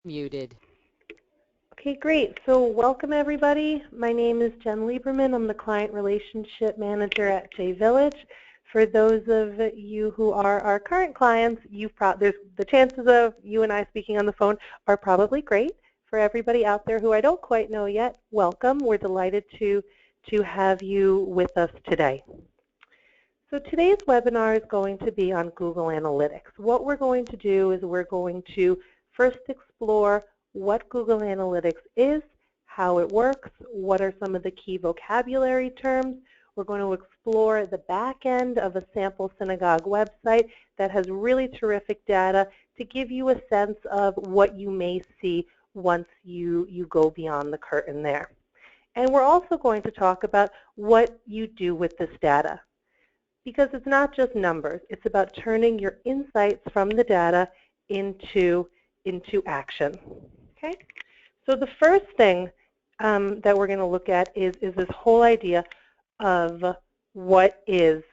Muted. Okay, great. So welcome everybody. My name is Jen Lieberman. I'm the Client Relationship Manager at JVillage. For those of you who are our current clients, there's the chances of you and I speaking on the phone are probably great. For everybody out there who I don't quite know yet, welcome. We're delighted to have you with us today. So today's webinar is going to be on Google Analytics. What we're going to do is we're going to first explore what Google Analytics is, how it works, what are some of the key vocabulary terms. We're going to explore the back end of a sample synagogue website that has really terrific data to give you a sense of what you may see once you go beyond the curtain there. And we're also going to talk about what you do with this data. Because it's not just numbers. It's about turning your insights from the data into action. Okay? So the first thing that we're going to look at is this whole idea of what is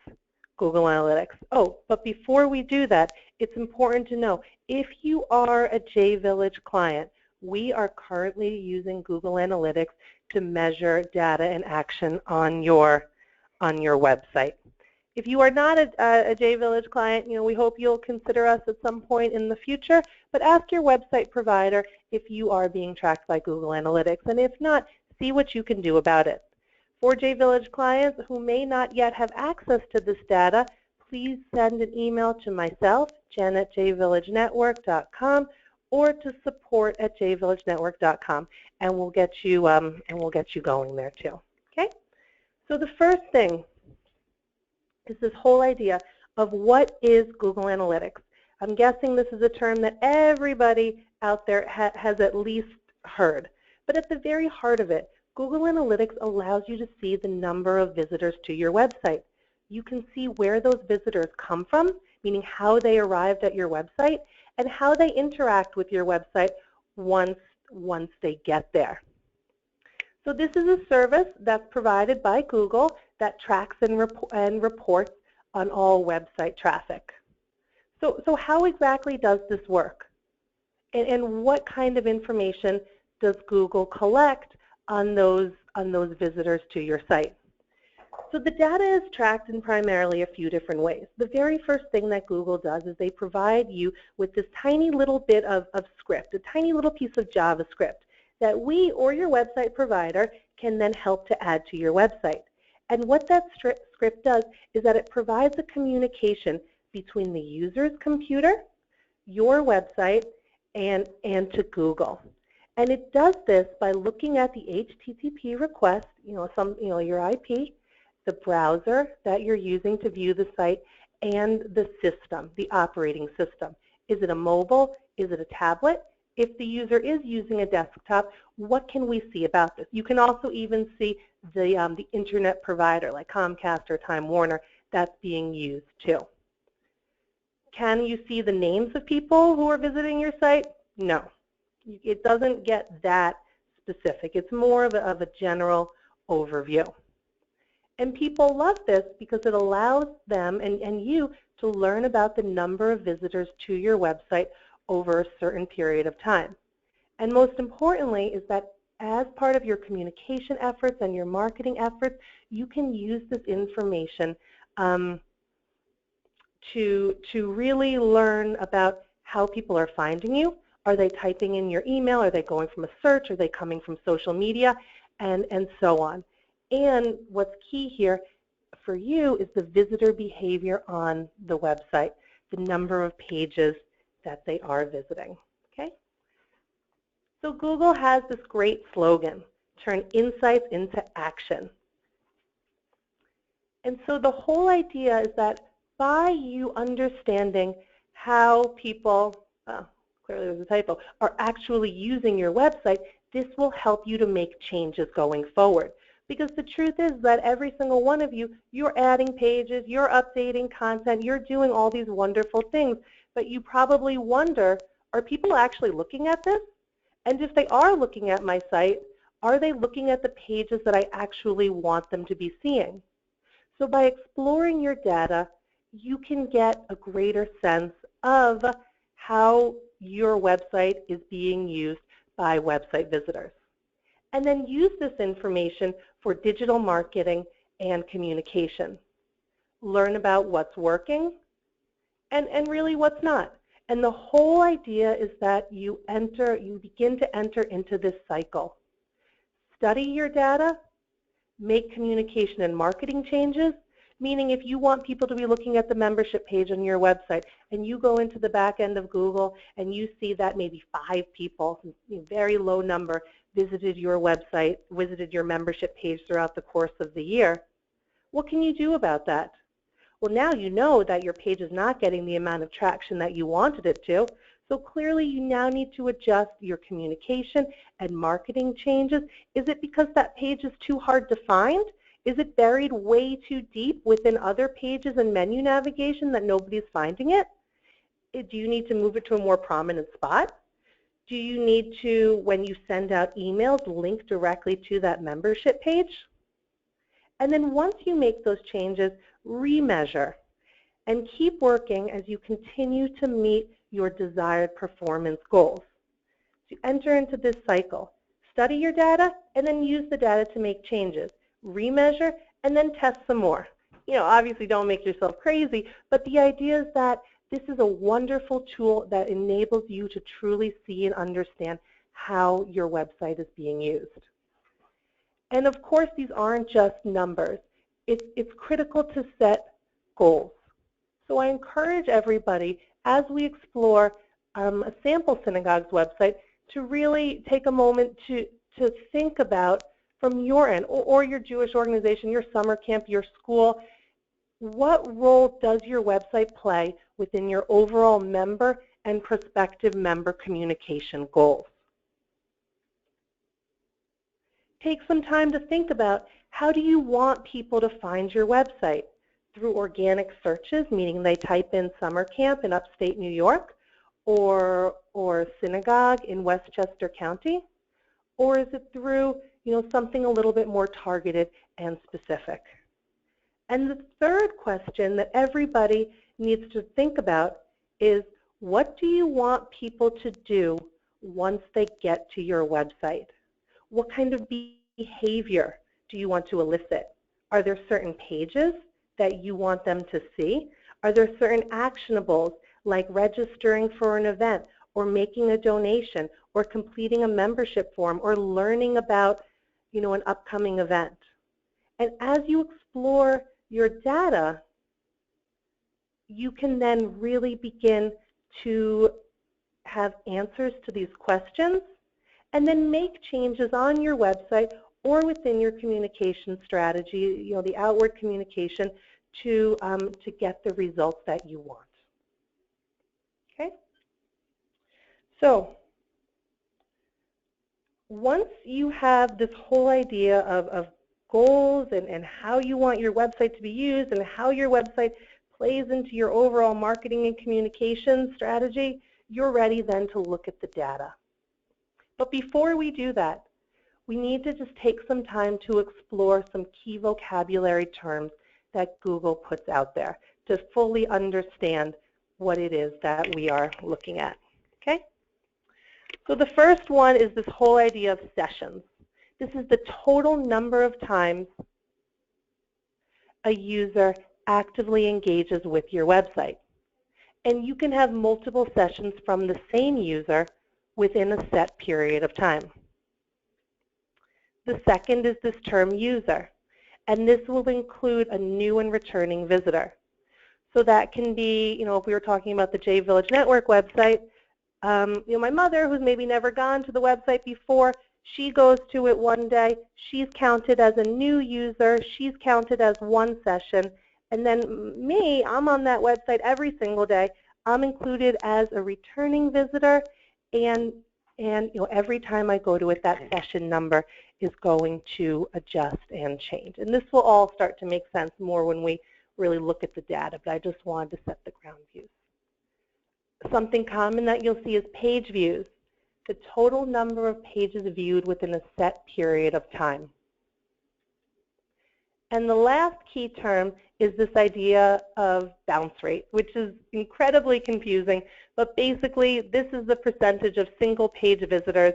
Google Analytics. Oh, but before we do that, it's important to know, if you are a JVillage client, we are currently using Google Analytics to measure data and action on your website. If you are not a JVillage client, we hope you'll consider us at some point in the future, but ask your website provider if you are being tracked by Google Analytics, and if not, see what you can do about it. For JVillage clients who may not yet have access to this data, please send an email to myself, jen@jvillagenetwork.com, or to support@jvillagenetwork.com, and we'll get you going there too. Okay? So the first thing is this whole idea of what is Google Analytics. I'm guessing this is a term that everybody out there has at least heard. But at the very heart of it, Google Analytics allows you to see the number of visitors to your website. You can see where those visitors come from, meaning how they arrived at your website, and how they interact with your website once they get there. So this is a service that's provided by Google that tracks and reports on all website traffic. So how exactly does this work? And what kind of information does Google collect on those visitors to your site? So the data is tracked in primarily a few different ways. The very first thing that Google does is they provide you with this tiny little bit of script, a tiny little piece of JavaScript that we or your website provider can then help to add to your website. And what that script does is that it provides a communication between the user's computer, your website, and to Google. And it does this by looking at the HTTP request, your IP, the browser that you're using to view the site, and the system, the operating system. Is it a mobile? Is it a tablet? If the user is using a desktop, what can we see about this? You can also even see the internet provider like Comcast or Time Warner that's being used too. Can you see the names of people who are visiting your site? No. It doesn't get that specific. It's more of a general overview. And people love this because it allows them and you to learn about the number of visitors to your website over a certain period of time. And most importantly is that as part of your communication efforts and your marketing efforts, you can use this information to really learn about how people are finding you. Are they typing in your email? Are they going from a search? Are they coming from social media? And so on. And what's key here for you is the visitor behavior on the website, the number of pages that they are visiting. Okay? So Google has this great slogan, turn insights into action. And so the whole idea is that by you understanding how people, clearly there's a typo, are actually using your website, this will help you to make changes going forward. Because the truth is that every single one of you, you're adding pages, you're updating content, you're doing all these wonderful things, but you probably wonder, are people actually looking at this? And if they are looking at my site, are they looking at the pages that I actually want them to be seeing? So by exploring your data, you can get a greater sense of how your website is being used by website visitors. And then use this information for digital marketing and communication. Learn about what's working and really what's not. And the whole idea is that you begin to enter into this cycle. Study your data, make communication and marketing changes, meaning if you want people to be looking at the membership page on your website and you go into the back end of Google and you see that maybe 5 people, a very low number, visited your website, visited your membership page throughout the course of the year, what can you do about that? Well, now you know that your page is not getting the amount of traction that you wanted it to, so clearly you now need to adjust your communication and marketing changes. Is it because that page is too hard to find? Is it buried way too deep within other pages and menu navigation that nobody's finding it? Do you need to move it to a more prominent spot? Do you need to, when you send out emails, link directly to that membership page? And then once you make those changes, remeasure and keep working as you continue to meet your desired performance goals. So enter into this cycle. Study your data and then use the data to make changes. Remeasure and then test some more. Obviously don't make yourself crazy, but the idea is that this is a wonderful tool that enables you to truly see and understand how your website is being used. And of course, these aren't just numbers. It's critical to set goals. So I encourage everybody, as we explore a sample synagogue's website, to really take a moment to think about from your end, or your Jewish organization, your summer camp, your school, what role does your website play within your overall member and prospective member communication goals? Take some time to think about, how do you want people to find your website? Through organic searches, meaning they type in summer camp in upstate New York, or synagogue in Westchester County? Or is it through something a little bit more targeted and specific? And the third question that everybody needs to think about is, what do you want people to do once they get to your website? What kind of behavior do you want to elicit? Are there certain pages that you want them to see? Are there certain actionables like registering for an event, or making a donation, or completing a membership form, or learning about an upcoming event? And as you explore your data, you can then really begin to have answers to these questions and then make changes on your website or within your communication strategy, the outward communication, to get the results that you want. Okay? So once you have this whole idea of goals and how you want your website to be used and how your website plays into your overall marketing and communication strategy, you're ready then to look at the data. But before we do that, we need to just take some time to explore some key vocabulary terms that Google puts out there to fully understand what it is that we are looking at. Okay? So the first one is this whole idea of sessions. This is the total number of times a user actively engages with your website. And you can have multiple sessions from the same user within a set period of time. The second is this term user, and this will include a new and returning visitor. So that can be, if we were talking about the J Village Network website, my mother, who's maybe never gone to the website before, she goes to it one day, she's counted as a new user, she's counted as one session, and then me, I'm on that website every single day, I'm included as a returning visitor, and every time I go to it, that session number is going to adjust and change. And this will all start to make sense more when we really look at the data, but I just wanted to set the ground views. Something common that you'll see is page views, the total number of pages viewed within a set period of time. And the last key term is this idea of bounce rate, which is incredibly confusing, but basically this is the percentage of single page visitors.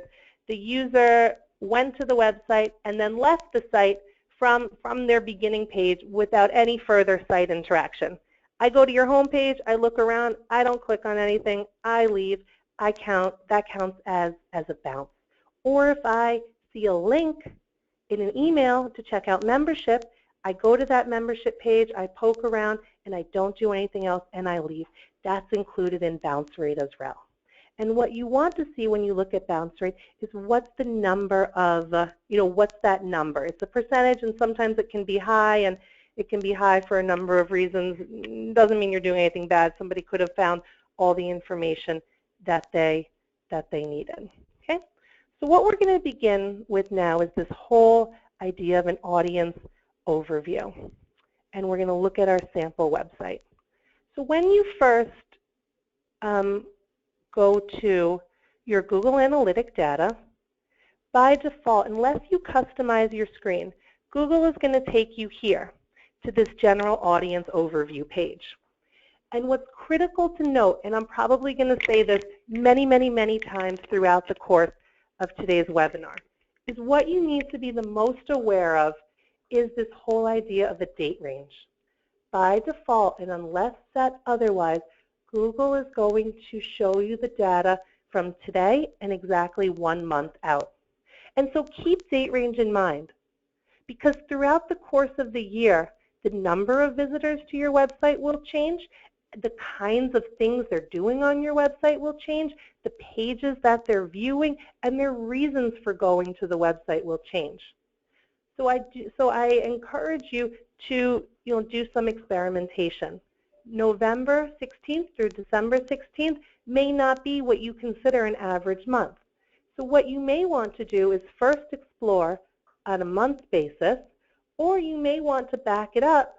The user went to the website and then left the site from their beginning page without any further site interaction. I go to your home page, I look around, I don't click on anything, I leave, that counts as a bounce. Or if I see a link in an email to check out membership, I go to that membership page, I poke around, and I don't do anything else, and I leave. That's included in bounce rate as well. And what you want to see when you look at bounce rate is what's the number of, what's that number? It's a percentage, and sometimes it can be high, and it can be high for a number of reasons. It doesn't mean you're doing anything bad. Somebody could have found all the information that they needed. Okay? So what we're going to begin with now is this whole idea of an audience overview. And we're going to look at our sample website. So when you first go to your Google Analytic data, by default, unless you customize your screen, Google is going to take you here to this general audience overview page. And what's critical to note, and I'm probably going to say this many, many, many times throughout the course of today's webinar, is what you need to be the most aware of is this whole idea of a date range. By default, and unless set otherwise, Google is going to show you the data from today and exactly 1 month out. And so keep date range in mind, because throughout the course of the year, the number of visitors to your website will change, the kinds of things they're doing on your website will change, the pages that they're viewing, and their reasons for going to the website will change. So I encourage you to do some experimentation. November 16th through December 16th may not be what you consider an average month. So what you may want to do is first explore on a month basis, or you may want to back it up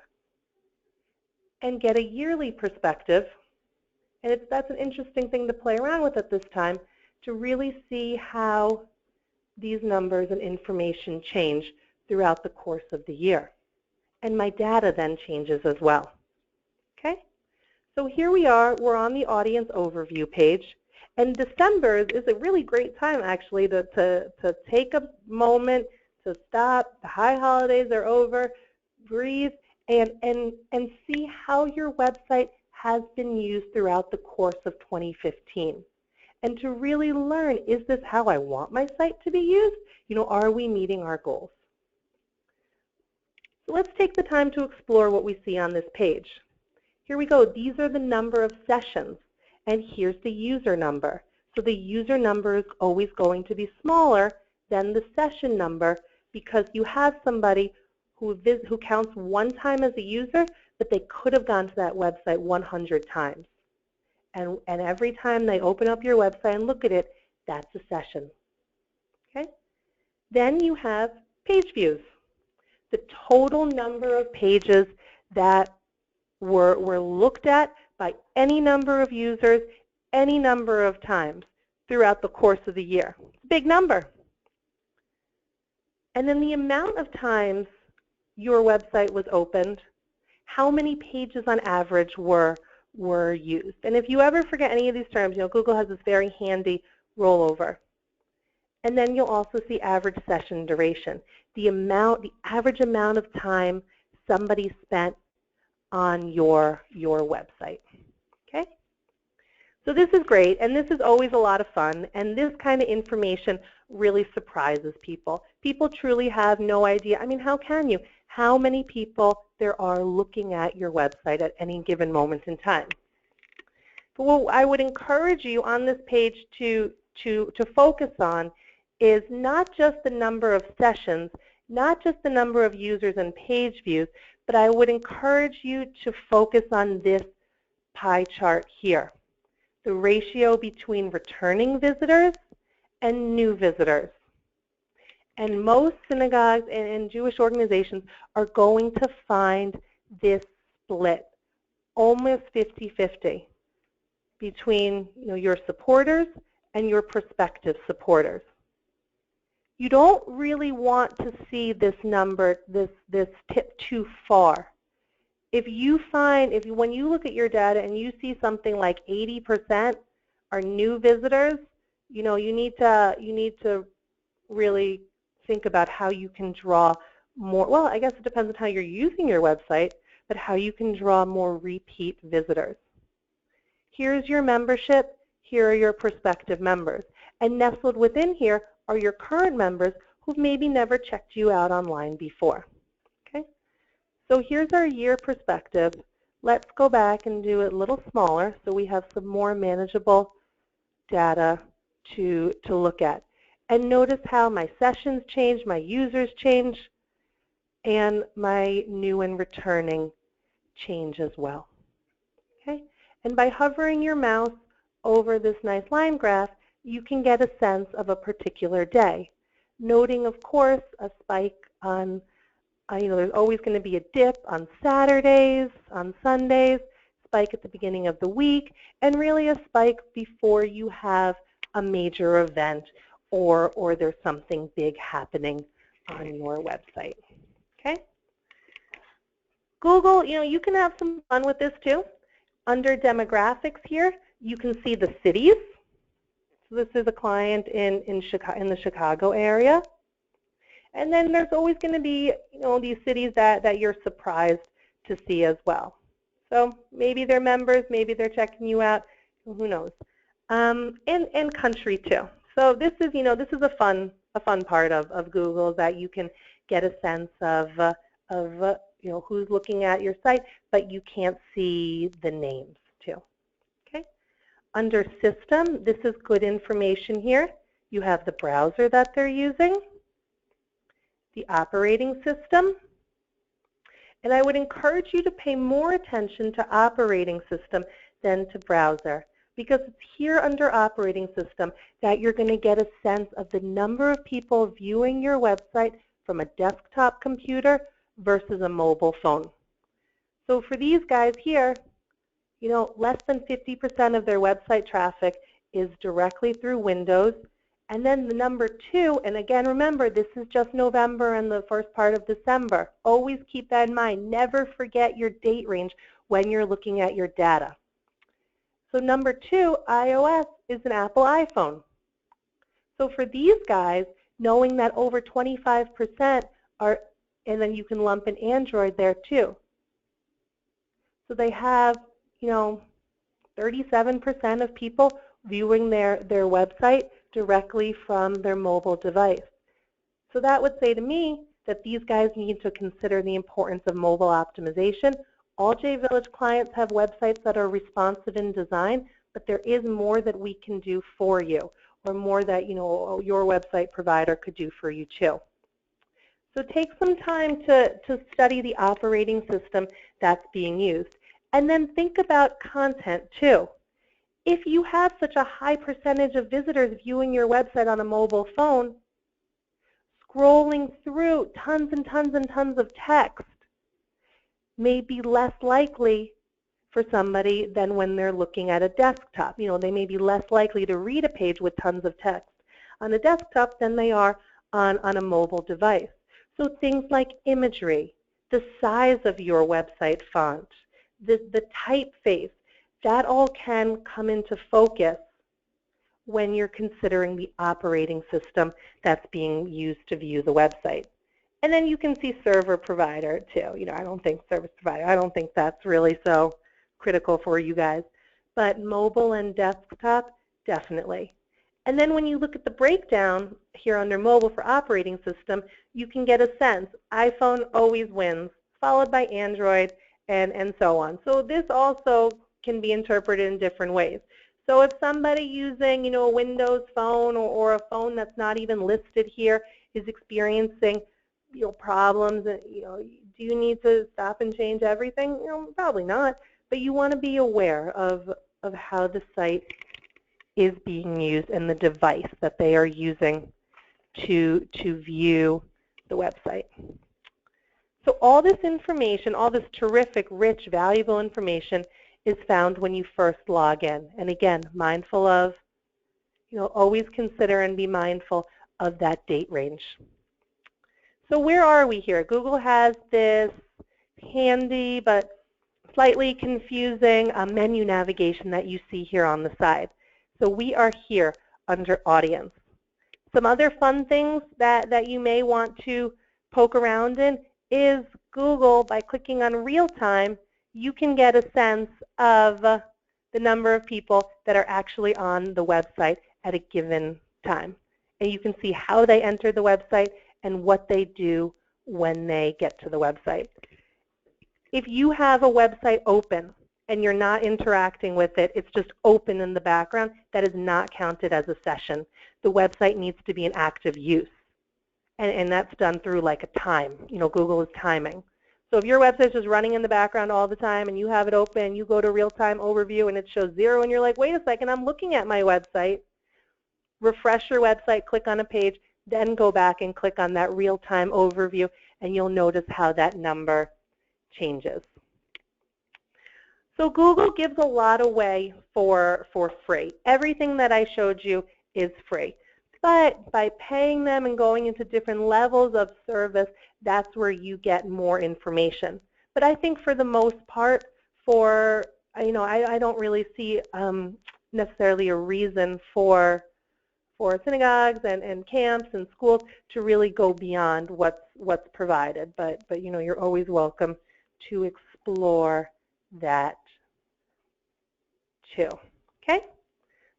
and get a yearly perspective. And that's an interesting thing to play around with at this time, to really see how these numbers and information change throughout the course of the year. And my data then changes as well. Okay? So here we are, we're on the audience overview page. And December is a really great time actually to take a moment to stop. The high holidays are over, breathe, and see how your website has been used throughout the course of 2015. And to really learn, is this how I want my site to be used? Are we meeting our goals? So let's take the time to explore what we see on this page. Here we go. These are the number of sessions, and here's the user number. So the user number is always going to be smaller than the session number, because you have somebody who counts one time as a user, but they could have gone to that website 100 times. And every time they open up your website and look at it, that's a session. Okay? Then you have page views, the total number of pages that were looked at by any number of users, any number of times throughout the course of the year. It's a big number. And then the amount of times your website was opened, how many pages on average were used. And if you ever forget any of these terms, Google has this very handy rollover. And then you'll also see average session duration, the average amount of time somebody spent on your website. Okay? So this is great, and this is always a lot of fun, and this kind of information really surprises people. People truly have no idea. I mean, how can you? How many people there are looking at your website at any given moment in time? But what I would encourage you on this page to focus on is not just the number of sessions, not just the number of users and page views, but I would encourage you to focus on this pie chart here, the ratio between returning visitors and new visitors. And most synagogues and Jewish organizations are going to find this split, almost 50-50, between your supporters and your prospective supporters. you don't really want to see this number, this tip too far. If you find, when you look at your data and you see something like 80% are new visitors, you need to really think about how you can draw more. Well, I guess it depends on how you're using your website, but how you can draw more repeat visitors. Here's your membership. Here are your prospective members. And nestled within here are your current members who've maybe never checked you out online before. Okay? So here's our year perspective. Let's go back and do it a little smaller so we have some more manageable data to look at. And notice how my sessions change, my users change, and my new and returning change as well. Okay? And by hovering your mouse over this nice line graph, you can get a sense of a particular day. Noting, of course, a spike on, there's always going to be a dip on Saturdays, on Sundays, spike at the beginning of the week, and really a spike before you have a major event or there's something big happening on your website. Okay? Google, you can have some fun with this too. Under demographics here, you can see the cities. So this is a client in the Chicago area. And then there's always going to be, these cities that you're surprised to see as well. So maybe they're members, maybe they're checking you out, who knows. And country too. So this is, this is a fun part of Google, that you can get a sense of who's looking at your site, but you can't see the names too. Okay. Under system, this is good information here. You have the browser that they're using, the operating system, and I would encourage you to pay more attention to operating system than to browser, because it's here under operating system that you're going to get a sense of the number of people viewing your website from a desktop computer versus a mobile phone. So for these guys here, less than 50% of their website traffic is directly through Windows. And then the number 2, and again, remember, this is just November and the first part of December. Always keep that in mind. Never forget your date range when you're looking at your data. So number 2, iOS, is an Apple iPhone. So for these guys, knowing that over 25% are, and then you can lump in Android there too. So they have, 37% of people viewing their website directly from their mobile device. So that would say to me that these guys need to consider the importance of mobile optimization. All JVillage clients have websites that are responsive in design, but there is more that we can do for you, or more that your website provider could do for you too. So take some time to study the operating system that's being used. And then think about content too. If you have such a high percentage of visitors viewing your website on a mobile phone, scrolling through tons and tons and tons of text may be less likely for somebody than when they're looking at a desktop. They may be less likely to read a page with tons of text on a desktop than they are on a mobile device. So things like imagery, the size of your website font, the typeface, that all can come into focus when you're considering the operating system that's being used to view the website. And then you can see server provider too. I don't think service provider, I don't think that's really so critical for you guys. But mobile and desktop, definitely. And then when you look at the breakdown here under mobile for operating system, you can get a sense. iPhone always wins, followed by Android, and so on. So this also can be interpreted in different ways. So if somebody using, a Windows phone or a phone that's not even listed here is experiencing, problems, do you need to stop and change everything? Probably not. But you want to be aware of how the site is being used and the device that they are using to view the website. So all this information, all this terrific, rich, valuable information is found when you first log in. And again, mindful of, always consider and be mindful of that date range. So where are we here? Google has this handy but slightly confusing menu navigation that you see here on the side. So we are here under Audience. Some other fun things that you may want to poke around in is Google, by clicking on Real Time, you can get a sense of the number of people that are actually on the website at a given time. And you can see how they enter the website and what they do when they get to the website. If you have a website open and you're not interacting with it, it's just open in the background, that is not counted as a session. The website needs to be in active use. And that's done through like a time. You know, Google is timing. So if your website is just running in the background all the time and you have it open, you go to real-time overview and it shows 0 and you're like, wait a second, I'm looking at my website. Refresh your website, click on a page, then go back and click on that real-time overview and you'll notice how that number changes. So Google gives a lot away for free. Everything that I showed you is free. But by paying them and going into different levels of service, that's where you get more information. But I think for the most part, I don't really see necessarily a reason for synagogues and camps and schools to really go beyond what's provided. But you're always welcome to explore that too. Okay?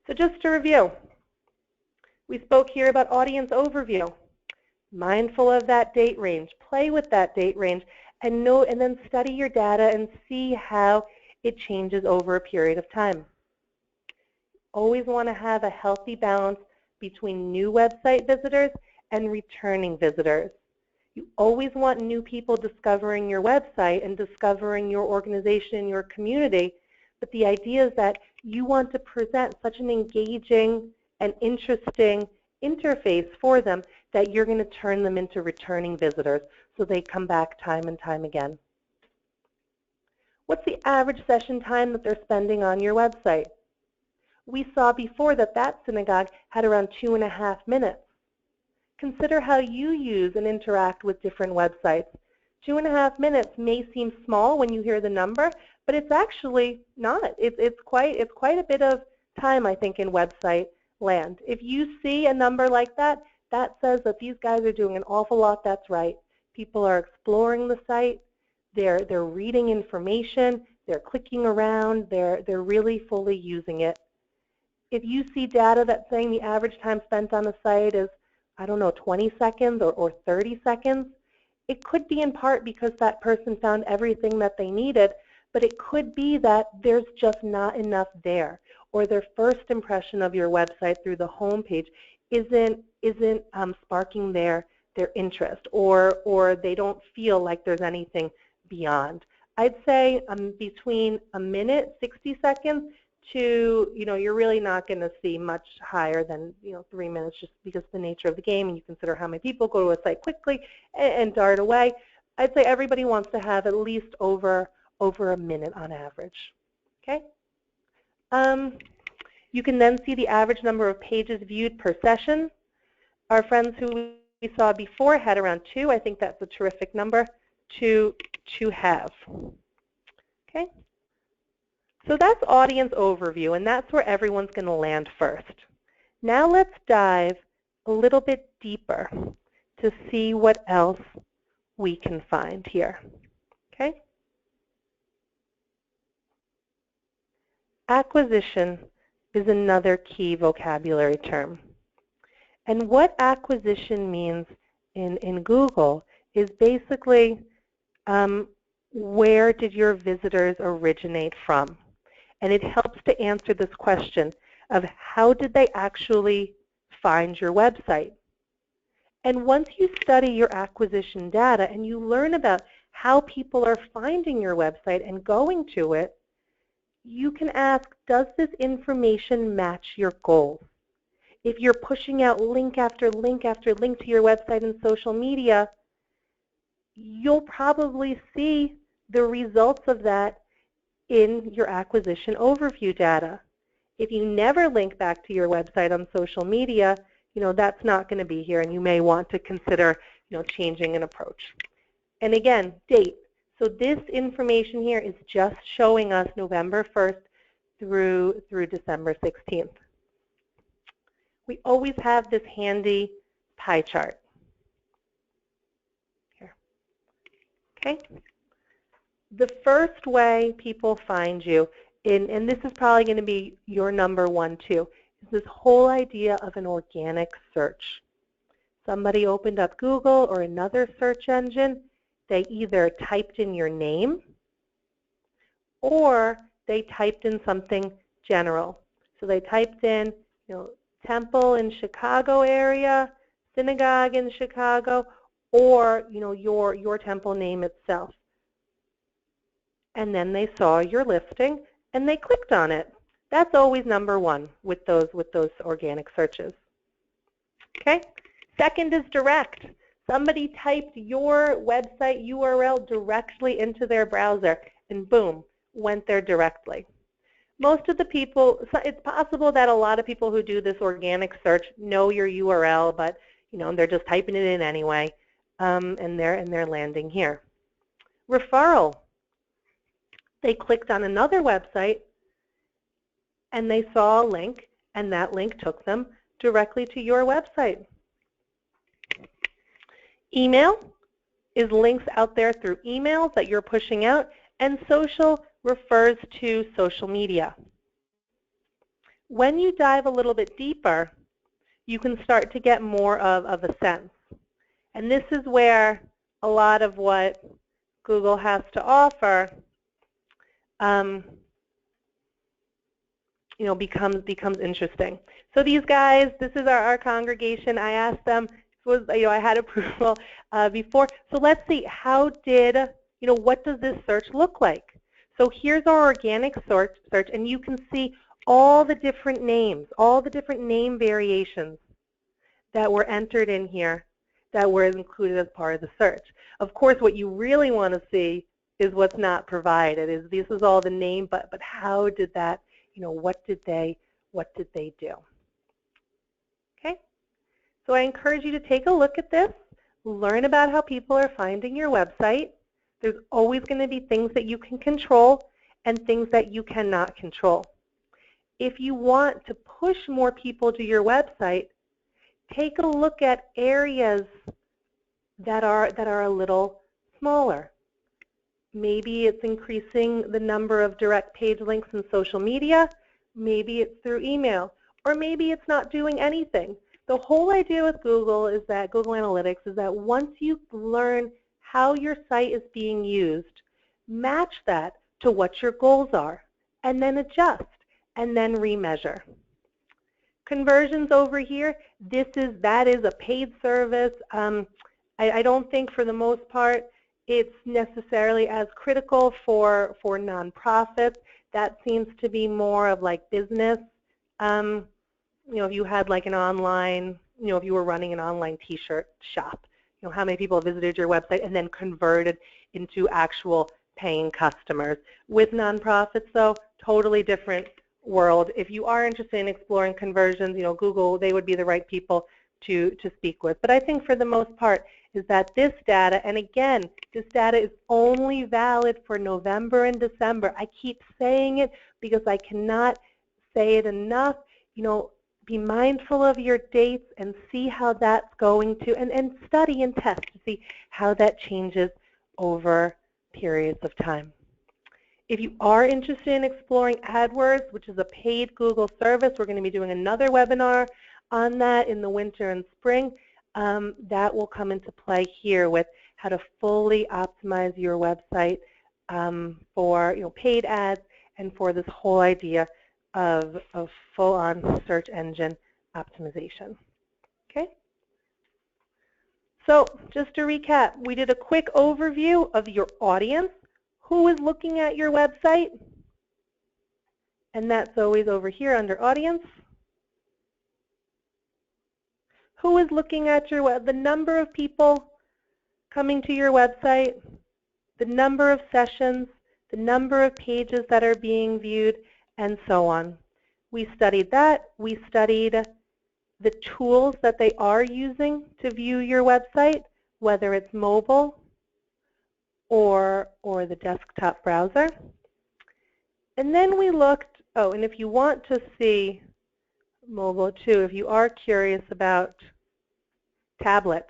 So just to review, we spoke here about audience overview. Mindful of that date range. Play with that date range and then study your data and see how it changes over a period of time. Always want to have a healthy balance between new website visitors and returning visitors. You always want new people discovering your website and discovering your organization, your community, but the idea is that you want to present such an engaging and interesting interface for them that you're going to turn them into returning visitors so they come back time and time again. What's the average session time that they're spending on your website? We saw before that synagogue had around 2.5 minutes. Consider how you use and interact with different websites. 2.5 minutes may seem small when you hear the number, but it's actually not. It's quite a bit of time, I think, in website land. If you see a number like that, that says that these guys are doing an awful lot that's right. People are exploring the site, they're reading information, they're clicking around, they're really fully using it. If you see data that's saying the average time spent on the site is, I don't know, 20 seconds or 30 seconds, it could be in part because that person found everything that they needed, but it could be that there's just not enough there, or their first impression of your website through the home page isn't sparking their interest, or they don't feel like there's anything beyond. I'd say between a minute, 60 seconds, to, you're really not going to see much higher than 3 minutes, just because of the nature of the game, and you consider how many people go to a site quickly and dart away. I'd say everybody wants to have at least over a minute on average. Okay. You can then see the average number of pages viewed per session. Our friends who we saw before had around 2. I think that's a terrific number to have. Okay. So that's audience overview, and that's where everyone's going to land first. Now let's dive a little bit deeper to see what else we can find here. Okay? Acquisition is another key vocabulary term. And what acquisition means in Google is basically where did your visitors originate from? And it helps to answer this question of how did they actually find your website? And once you study your acquisition data and you learn about how people are finding your website and going to it, you can ask, does this information match your goals? If you're pushing out link after link after link to your website in social media, you'll probably see the results of that in your acquisition overview data. If you never link back to your website on social media, that's not going to be here, and you may want to consider, changing an approach. And again, date. So this information here is just showing us November 1st through December 16th. We always have this handy pie chart here. Okay? The first way people find you, and this is probably going to be your number one too, is this whole idea of an organic search. Somebody opened up Google or another search engine. They either typed in your name or they typed in something general. So they typed in, temple in Chicago area, synagogue in Chicago, or your temple name itself. And then they saw your listing and they clicked on it. That's always number one with those organic searches. Okay? Second is direct. Somebody typed your website URL directly into their browser and boom, went there directly. Most of the people, it's possible that a lot of people who do this organic search know your URL, but they're just typing it in anyway, and they're landing here. Referral. They clicked on another website and they saw a link, and that link took them directly to your website. Email is links out there through emails that you're pushing out, and social refers to social media. When you dive a little bit deeper, you can start to get more of a sense. And this is where a lot of what Google has to offer becomes interesting. So these guys, this is our congregation. I asked them, I had approval before. So let's see, what does this search look like? So here's our organic search, and you can see all the different names, all the different name variations that were entered in here that were included as part of the search. Of course, what you really want to see is what's not provided. This is all the name, but how did that, what did they do? Okay? So I encourage you to take a look at this, learn about how people are finding your website. There's always going to be things that you can control and things that you cannot control. If you want to push more people to your website, take a look at areas that are a little smaller. Maybe it's increasing the number of direct page links in social media. Maybe it's through email. Or maybe it's not doing anything. The whole idea with Google is that Google Analytics is that once you learn how your site is being used, match that to what your goals are, and then adjust, and then remeasure. Conversions over here, that is a paid service. I don't think for the most part it's necessarily as critical for nonprofits. That seems to be more of like business. If you had like an online, if you were running an online t-shirt shop, how many people visited your website and then converted into actual paying customers. With nonprofits though, totally different world. If you are interested in exploring conversions, Google, they would be the right people to speak with. But I think for the most part is that this data, and again, this data is only valid for November and December. I keep saying it because I cannot say it enough. Be mindful of your dates and see how that's going to, and study and test to see how that changes over periods of time. If you are interested in exploring AdWords, which is a paid Google service, we're going to be doing another webinar on that in the winter and spring. That will come into play here with how to fully optimize your website for paid ads and for this whole idea of full-on search engine optimization. Okay? So just to recap, we did a quick overview of your audience. Who is looking at your website? And that's always over here under audience. Who is looking at your web? The number of people coming to your website, the number of sessions, the number of pages that are being viewed, and so on. We studied that. We studied the tools that they are using to view your website, whether it's mobile or the desktop browser. And then we looked, oh, and if you want to see mobile too, if you are curious about tablet,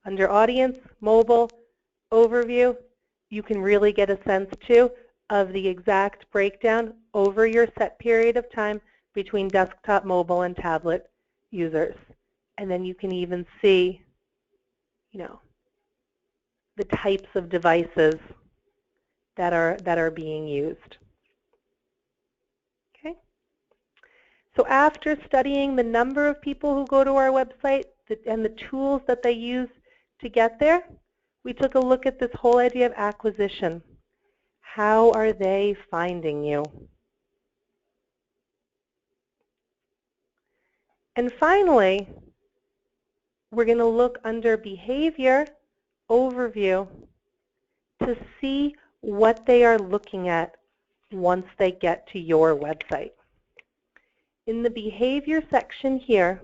under Audience, Mobile, Overview, you can really get a sense too of the exact breakdown over your set period of time between desktop, mobile, and tablet users. And then you can even see, the types of devices that are being used. Okay. So after studying the number of people who go to our website and the tools that they use to get there, we took a look at this whole idea of acquisition. How are they finding you? And finally, we're going to look under Behavior Overview to see what they are looking at once they get to your website. In the Behavior section here,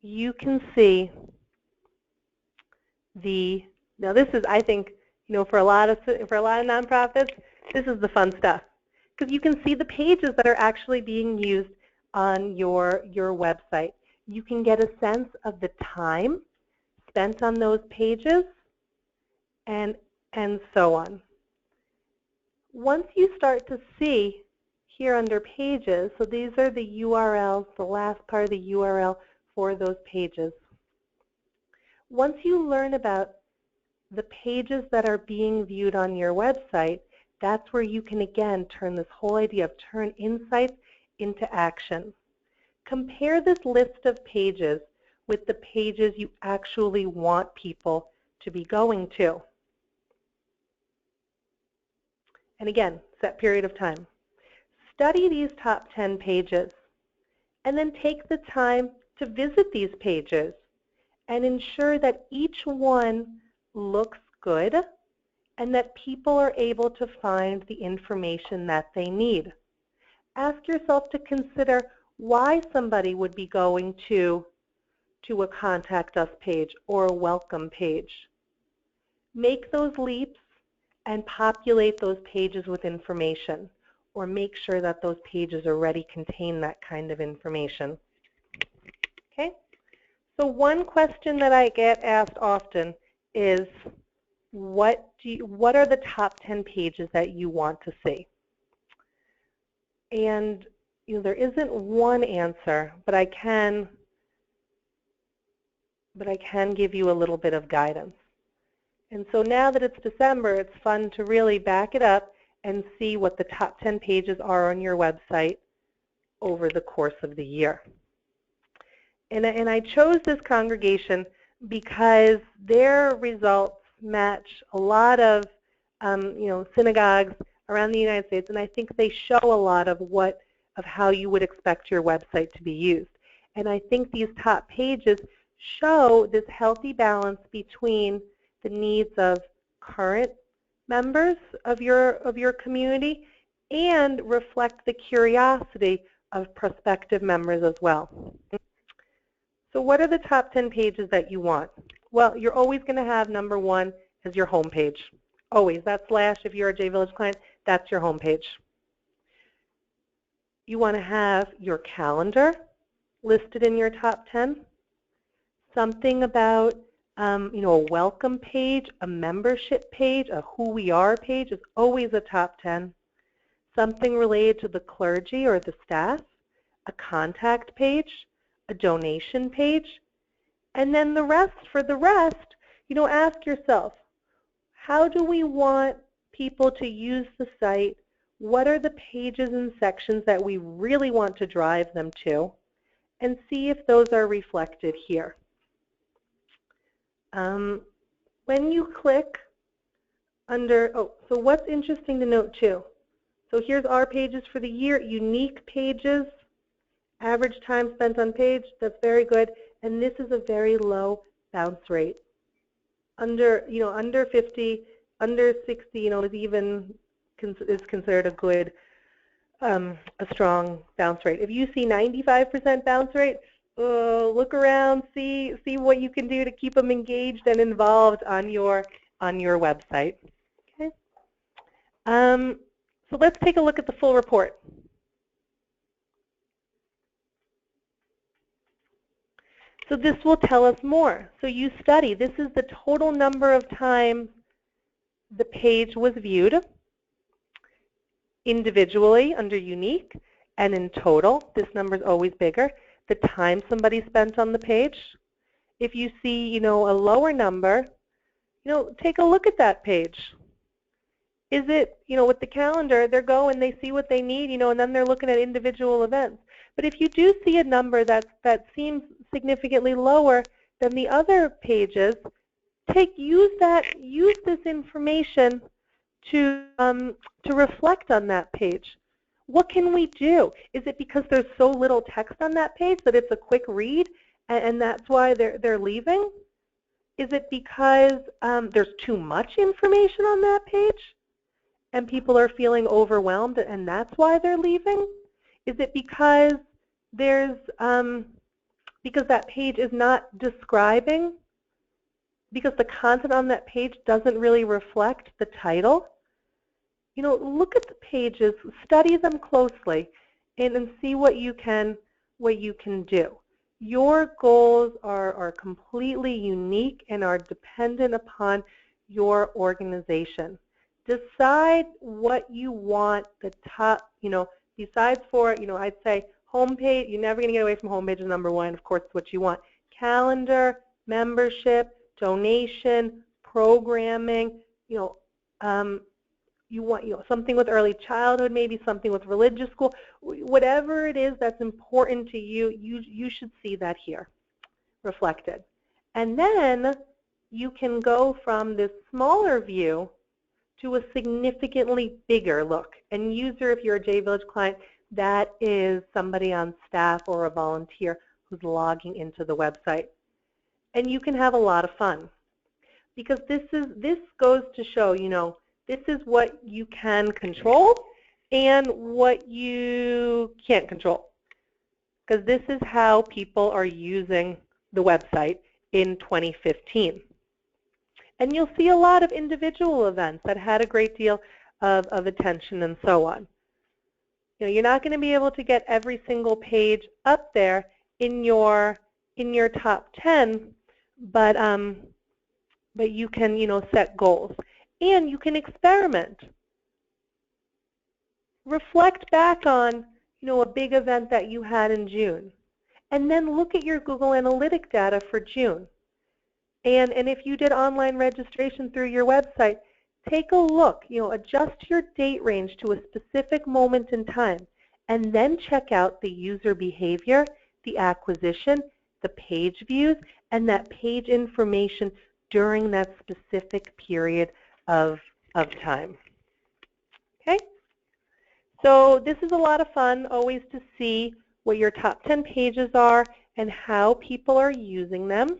you can see now this is, I think, for a lot of nonprofits, this is the fun stuff, because you can see the pages that are actually being used on your website. You can get a sense of the time spent on those pages and so on. Once you start to see here under Pages, so these are the URLs, the last part of the URL for those pages. Once you learn about the pages that are being viewed on your website, that's where you can again turn this whole idea of turn insights into action. Compare this list of pages with the pages you actually want people to be going to. And again, set period of time. Study these top 10 pages and then take the time to visit these pages and ensure that each one looks good and that people are able to find the information that they need. Ask yourself to consider why somebody would be going to a Contact Us page or a Welcome page. Make those leaps and populate those pages with information, or make sure that those pages already contain that kind of information. Okay? So one question that I get asked often is, what are the top 10 pages that you want to see? And there isn't one answer, but I can give you a little bit of guidance. And so now that it's December, it's fun to really back it up and see what the top 10 pages are on your website over the course of the year. And I chose this congregation because their results match a lot of synagogues around the United States, and I think they show a lot of how you would expect your website to be used. And I think these top pages show this healthy balance between the needs of current members of your community and reflect the curiosity of prospective members as well. So what are the top 10 pages that you want? Well, you're always going to have number one as your home page. Always. That's Slash. If you're a JVillage client, that's your home page. You want to have your calendar listed in your top 10. Something about a welcome page, a membership page, a who we are page is always a top 10. Something related to the clergy or the staff, a contact page, a donation page, and then for the rest, ask yourself, how do we want people to use the site? What are the pages and sections that we really want to drive them to? And see if those are reflected here. When you click under, so what's interesting to note too? So here's our pages for the year, unique pages, average time spent on page, that's very good. And this is a very low bounce rate. Under 50, under 60, is considered a good, a strong bounce rate. If you see 95% bounce rate, look around, see what you can do to keep them engaged and involved on your website. Okay. So let's take a look at the full report. So this will tell us more. So you study. This is the total number of times the page was viewed individually under unique, and in total. This number is always bigger. The time somebody spent on the page. If you see, a lower number, take a look at that page. Is it, with the calendar, they're going, they see what they need, and then they're looking at individual events. But if you do see a number that seems significantly lower than the other pages, use this information to reflect on that page. What can we do? Is it because there's so little text on that page that it's a quick read and that's why they're leaving? Is it because there's too much information on that page and people are feeling overwhelmed and that's why they're leaving? Is it because because that page is not describing, because the content on that page doesn't really reflect the title? Look at the pages, study them closely, and see what you can do. Your goals are completely unique and are dependent upon your organization. Decide what you want the top, besides for, I'd say homepage. You're never going to get away from homepage as number one. Of course, it's what you want. Calendar, membership, donation, programming, you want something with early childhood, maybe something with religious school, whatever it is that's important to you, you should see that here reflected. And then you can go from this smaller view to a significantly bigger look. And user, if you're a J-Village client, that is somebody on staff or a volunteer who's logging into the website. And you can have a lot of fun, because this goes to show, this is what you can control and what you can't control, because this is how people are using the website in 2015. And you'll see a lot of individual events that had a great deal of attention and so on. You're not going to be able to get every single page up there in your top 10, but you can, set goals. And you can experiment. Reflect back on, a big event that you had in June. And then look at your Google Analytic data for June. And if you did online registration through your website, take a look, adjust your date range to a specific moment in time, and then check out the user behavior, the acquisition, the page views, and that page information during that specific period of time. Okay? So this is a lot of fun, always to see what your top 10 pages are and how people are using them.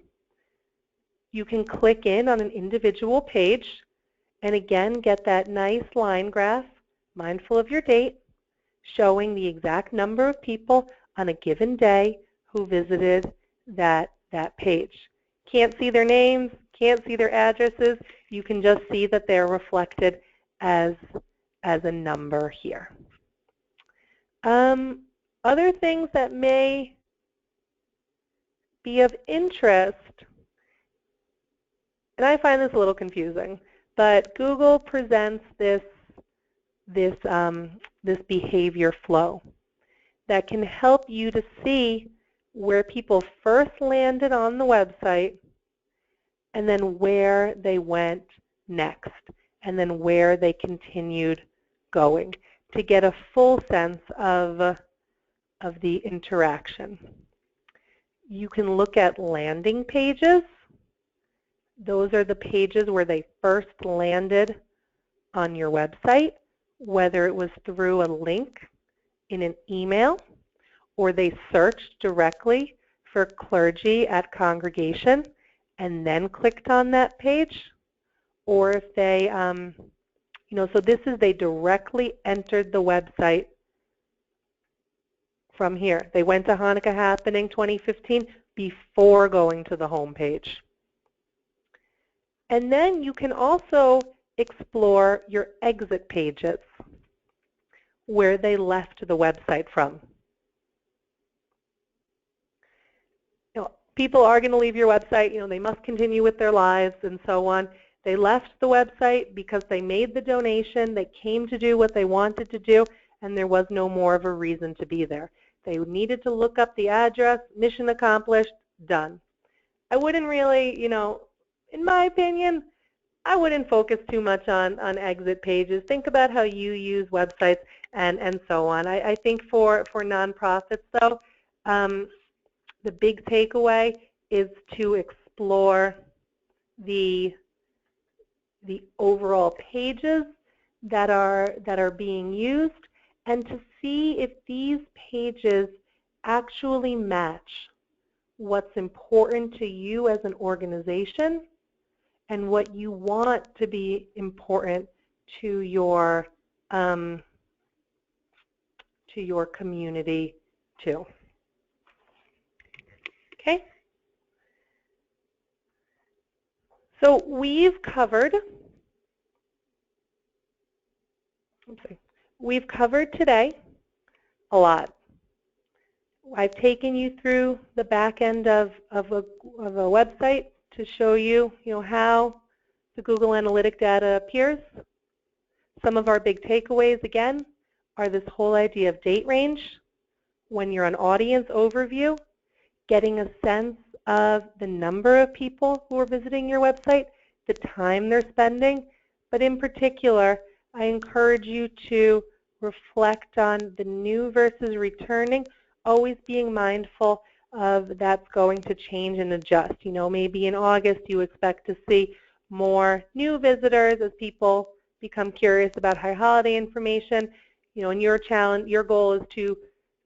You can click in on an individual page and again get that nice line graph, mindful of your date, showing the exact number of people on a given day who visited that page. Can't see their names, can't see their addresses. You can just see that they're reflected as a number here. Other things that may be of interest, and I find this a little confusing, but Google presents this behavior flow that can help you to see where people first landed on the website and then where they went next, and then where they continued going, to get a full sense of the interaction. You can look at landing pages. Those are the pages where they first landed on your website, whether it was through a link in an email or they searched directly for clergy at congregation and then clicked on that page, or if they, so this is they directly entered the website from here. They went to Hanukkah Happening 2015 before going to the home page. And then you can also explore your exit pages, where they left the website from. People are going to leave your website. They must continue with their lives and so on. They left the website because they made the donation. They came to do what they wanted to do, and there was no more of a reason to be there. They needed to look up the address, mission accomplished, done. I wouldn't really, in my opinion, I wouldn't focus too much on exit pages. Think about how you use websites and so on. I think for nonprofits, though, the big takeaway is to explore the overall pages that are being used, and to see if these pages actually match what's important to you as an organization and what you want to be important to your community too. Okay. So we've covered today a lot. I've taken you through the back end of a website to show you, how the Google Analytic data appears. Some of our big takeaways, again, are this whole idea of date range. When you're on audience overview, getting a sense of the number of people who are visiting your website, the time they're spending, but in particular, I encourage you to reflect on the new versus returning, always being mindful of that's going to change and adjust. Maybe in August you expect to see more new visitors as people become curious about high holiday information. And your goal is to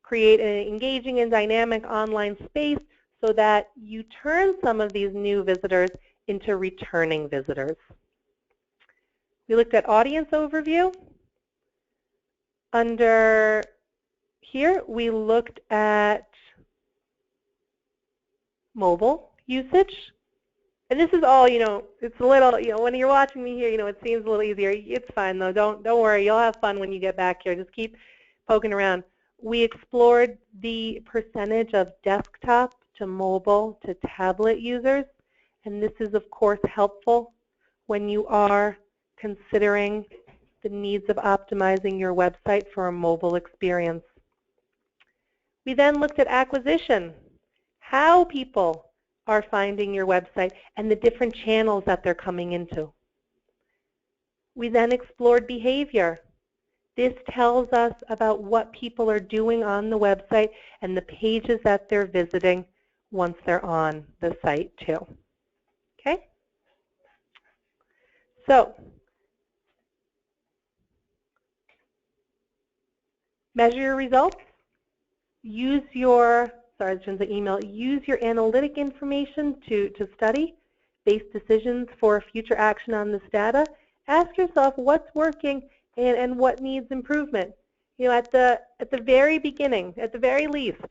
create an engaging and dynamic online space so that you turn some of these new visitors into returning visitors. We looked at audience overview. Under here, we looked at mobile usage. And this is all, it's a little, when you're watching me here, it seems a little easier. It's fine, though. Don't worry. You'll have fun when you get back here. Just keep poking around. We explored the percentage of desktop to mobile to tablet users. And this is, of course, helpful when you are considering the needs of optimizing your website for a mobile experience. We then looked at acquisition, how people are finding your website and the different channels that they're coming into. We then explored behavior. This tells us about what people are doing on the website and the pages that they're visiting once they're on the site too. Okay? So, measure your results. Use your, use your analytic information to study, base decisions for future action on this data. Ask yourself what's working and what needs improvement. At the very beginning, at the very least,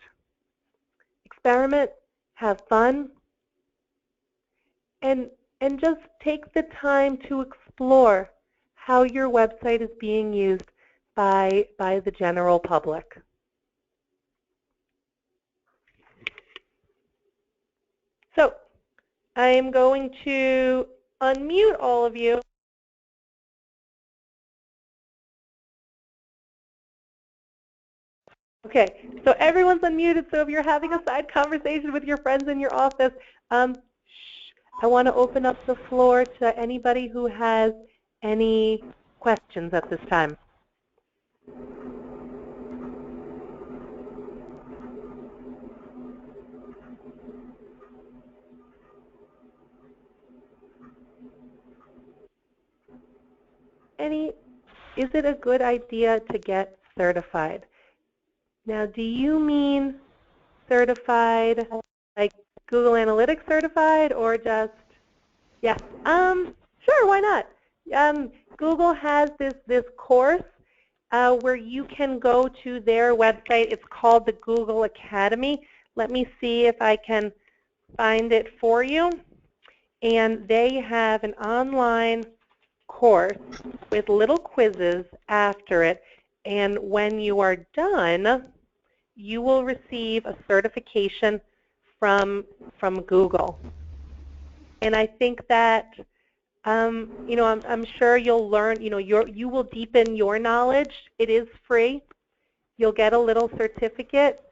experiment, have fun, and just take the time to explore how your website is being used by the general public. So I am going to unmute all of you. Okay, so everyone's unmuted, so if you're having a side conversation with your friends in your office, I want to open up the floor to anybody who has any questions at this time. Is it a good idea to get certified? Now, do you mean certified like Google Analytics certified or just, yes, sure, why not? Google has this course. where you can go to their website. It's called the Google Academy. Let me see if I can find it for you. And they have an online course with little quizzes after it. And when you are done, you will receive a certification from Google. And I think that, you know, I'm sure you'll learn, you know, you will deepen your knowledge. It is free. You'll get a little certificate.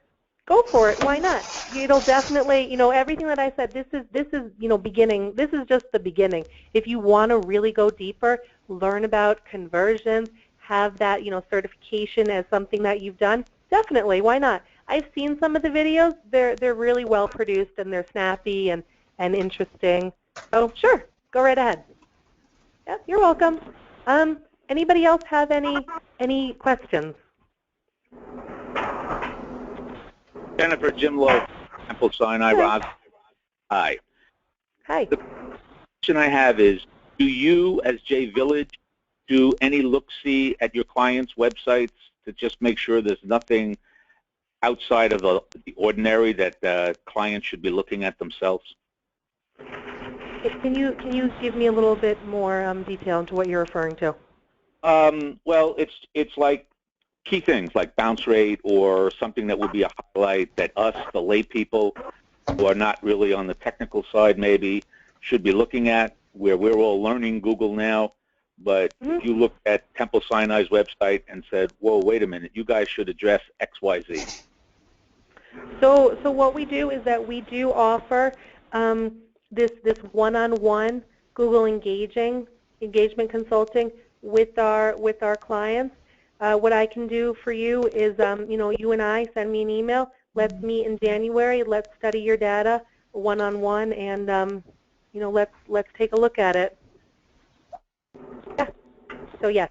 Go for it. Why not? It'll definitely, you know, everything that I said, this is, you know, beginning. This is just the beginning. If you want to really go deeper, learn about conversions, have that, you know, certification as something that you've done, definitely. Why not? I've seen some of the videos. They're really well produced and they're snappy and interesting. So sure, go right ahead. Yeah, you're welcome. Anybody else have any questions? Jennifer, Jim Lowe, Temple Sinai, Roz. Hi. Hi. The question I have is, do you, as J Village, do any look-see at your clients' websites to just make sure there's nothing outside of the ordinary that clients should be looking at themselves? Can you give me a little bit more detail into what you're referring to? Well, it's like key things like bounce rate or something that would be a highlight that us, the lay people, who are not really on the technical side maybe, should be looking at, where we're all learning Google now. But if you look at Temple Sinai's website and said, whoa, wait a minute, you guys should address X, Y, Z. So what we do is that we do offer this one-on-one Google engagement consulting with our clients. What I can do for you is, you know, you and I, send me an email. Let's meet in January. Let's study your data one-on-one, and you know, let's take a look at it. Yeah. So yes.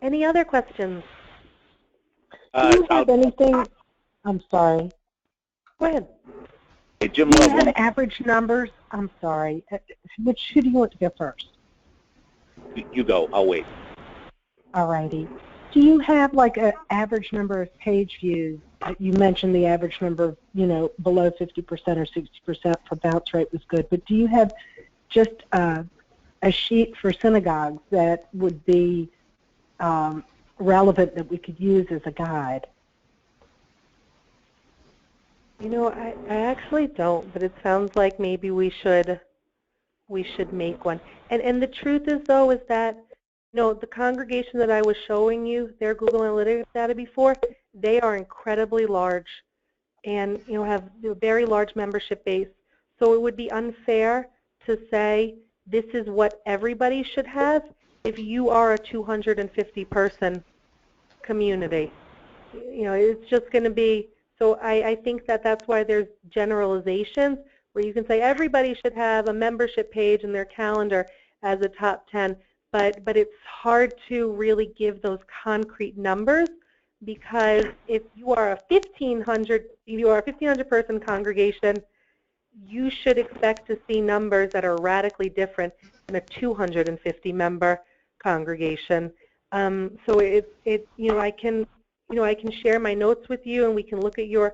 Any other questions? Do you have anything? I'm sorry. Go ahead. Hey, Jim Do you Love, have average numbers? I'm sorry. Who do you want to go first? you go. I'll wait. All righty. Do you have like an average number of page views? You mentioned the average number, you know, below 50% or 60% for bounce rate was good. But do you have just a sheet for synagogues that would be relevant that we could use as a guide? You know, I actually don't, but it sounds like maybe we should make one. And the truth is, though, is that, you know, the congregation that I was showing you their Google Analytics data before, they are incredibly large and, you know, have a very large membership base. So it would be unfair to say this is what everybody should have if you are a 250-person community. You know, it's just going to be, so I think that that's why there's generalizations where you can say everybody should have a membership page in their calendar as a top 10, but it's hard to really give those concrete numbers, because if you are a 1,500 person congregation, you should expect to see numbers that are radically different than a 250 member congregation. So I can share my notes with you, and we can look at your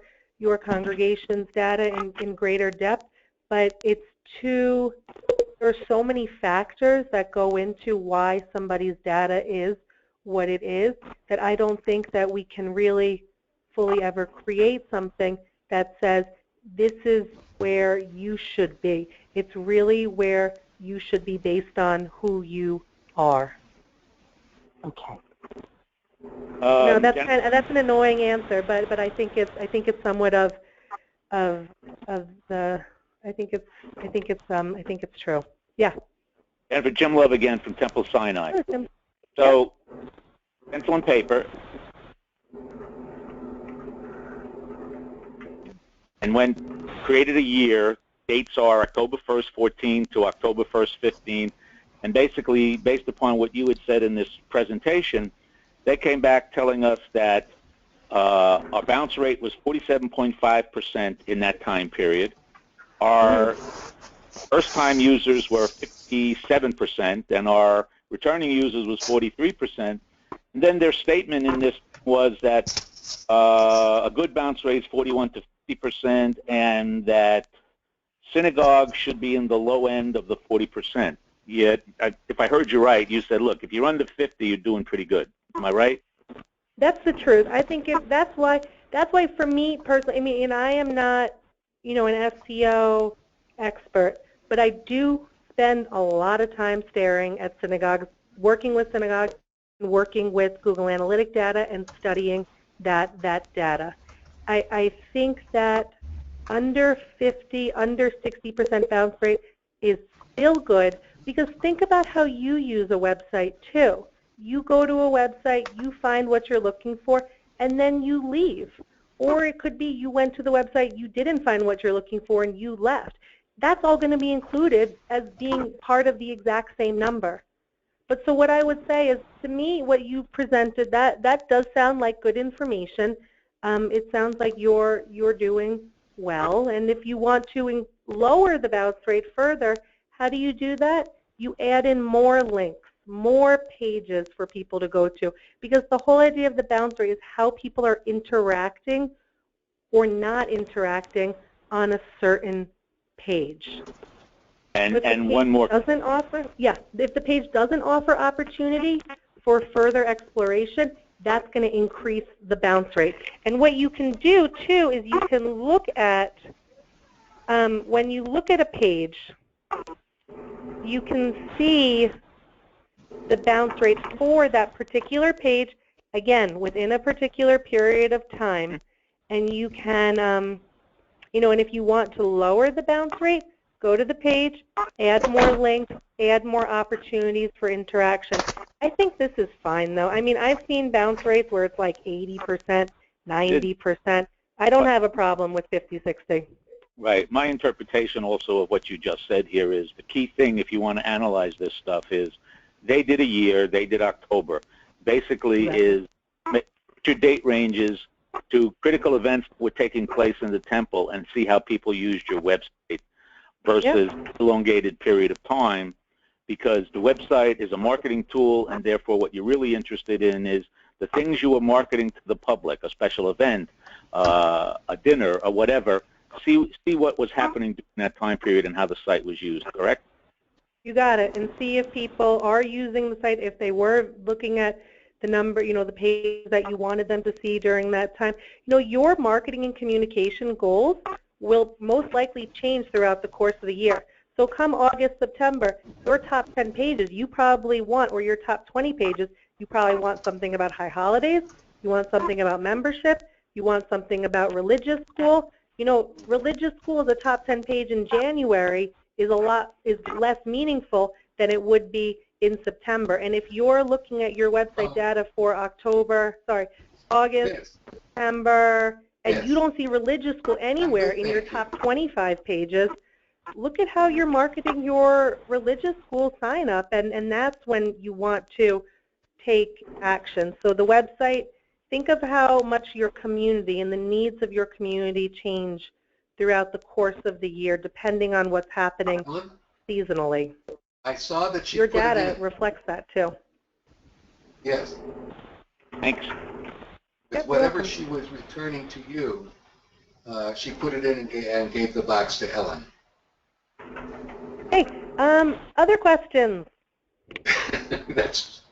congregation's data in greater depth. But there are so many factors that go into why somebody's data is what it is that I don't think that we can really fully ever create something that says this is where you should be. It's really where you should be based on who you are. Okay. No, that's an annoying answer, but I think it's somewhat of the I think it's true. Yeah. And for Jim Love again from Temple Sinai. Sure, Jim. So, pencil and paper. And when created a year, dates are October 1st, 14 to October 1st, 15. And basically, based upon what you had said in this presentation, they came back telling us that our bounce rate was 47.5% in that time period. Our first-time users were 57%, and our returning users was 43%. And then their statement in this was that a good bounce rate is 41 to 50%, and that synagogues should be in the low end of the 40%. Yet, if I heard you right, you said, look, if you're under 50, you're doing pretty good. Am I right? That's the truth. I think that's why for me personally, I mean, and I am not, an SEO expert, but I do spend a lot of time staring at synagogues, working with synagogues, and working with Google Analytic data and studying that data. I think that under 50, under 60% bounce rate is still good, because think about how you use a website too. You go to a website, you find what you're looking for, and then you leave. Or it could be you went to the website, you didn't find what you're looking for, and you left. That's all going to be included as being part of the exact same number. But so what I would say is, to me, what you presented, that does sound like good information. It sounds like you're doing well. And if you want to lower the bounce rate further, how do you do that? You add in more links, more pages for people to go to, because the whole idea of the bounce rate is how people are interacting or not interacting on a certain page. And one more. If the page doesn't offer opportunity for further exploration, that's going to increase the bounce rate. And what you can do too is you can look at, when you look at a page, you can see the bounce rate for that particular page, again, within a particular period of time. And you can, and if you want to lower the bounce rate, go to the page, add more links, add more opportunities for interaction. I think this is fine, though. I mean, I've seen bounce rates where it's like 80%, 90%. I don't have a problem with 50, 60. Right. My interpretation also of what you just said here is the key thing, if you want to analyze this stuff, is they did a year, they did October. Basically is your date ranges to critical events that were taking place in the temple and see how people used your website versus elongated period of time, because the website is a marketing tool, and therefore what you're really interested in is the things you were marketing to the public, a special event, a dinner, or whatever. See what was happening during that time period and how the site was used, correct? You got it. And see if people are using the site, if they were looking at the number, the page that you wanted them to see during that time. Your marketing and communication goals will most likely change throughout the course of the year. So come August, September, your top 10 pages you probably want, or your top 20 pages, you probably want something about high holidays, you want something about membership, you want something about religious school. Religious school as a top 10 page in January is less meaningful than it would be in September. And if you're looking at your website data for August, September, and you don't see religious school anywhere in your top 25 pages, look at how you're marketing your religious school sign up, and that's when you want to take action. So the website, think of how much your community and the needs of your community change throughout the course of the year, depending on what's happening seasonally. I saw that your data reflects that too. Yes. Thanks. With whatever she was returning to you, she put it in and gave the box to Ellen. Hey, other questions? That's.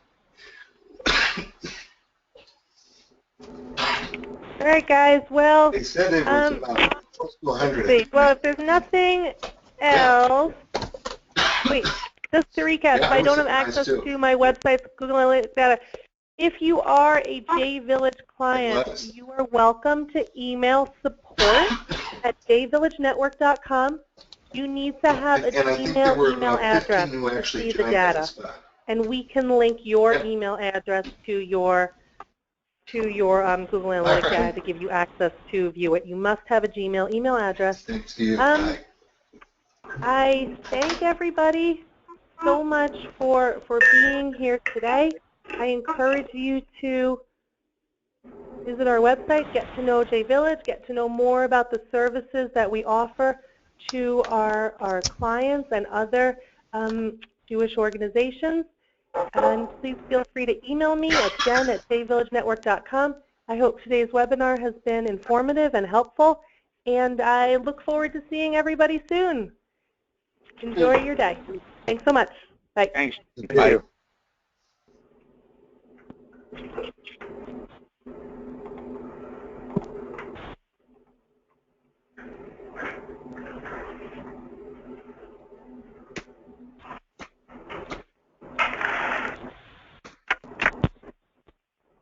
All right, guys. Well, they said it was about close to 100. Well, if there's nothing else, wait. Just to recap, if I don't have access to my website's Google Analytics data, if you are a JVillage client, you are welcome to email support@jvillagenetwork.com. You need to have a Gmail email address to see the data, and we can link your email address to your Google Analytics data to give you access to view it. You must have a Gmail email address. Thanks to you. I thank everybody so much for being here today. I encourage you to visit our website, get to know JVillage, get to know more about the services that we offer to our clients and other Jewish organizations. And please feel free to email me at jen@jvillagenetwork.com. I hope today's webinar has been informative and helpful, and I look forward to seeing everybody soon. Enjoy your day. Thanks so much. Bye. Thanks. Bye. Bye.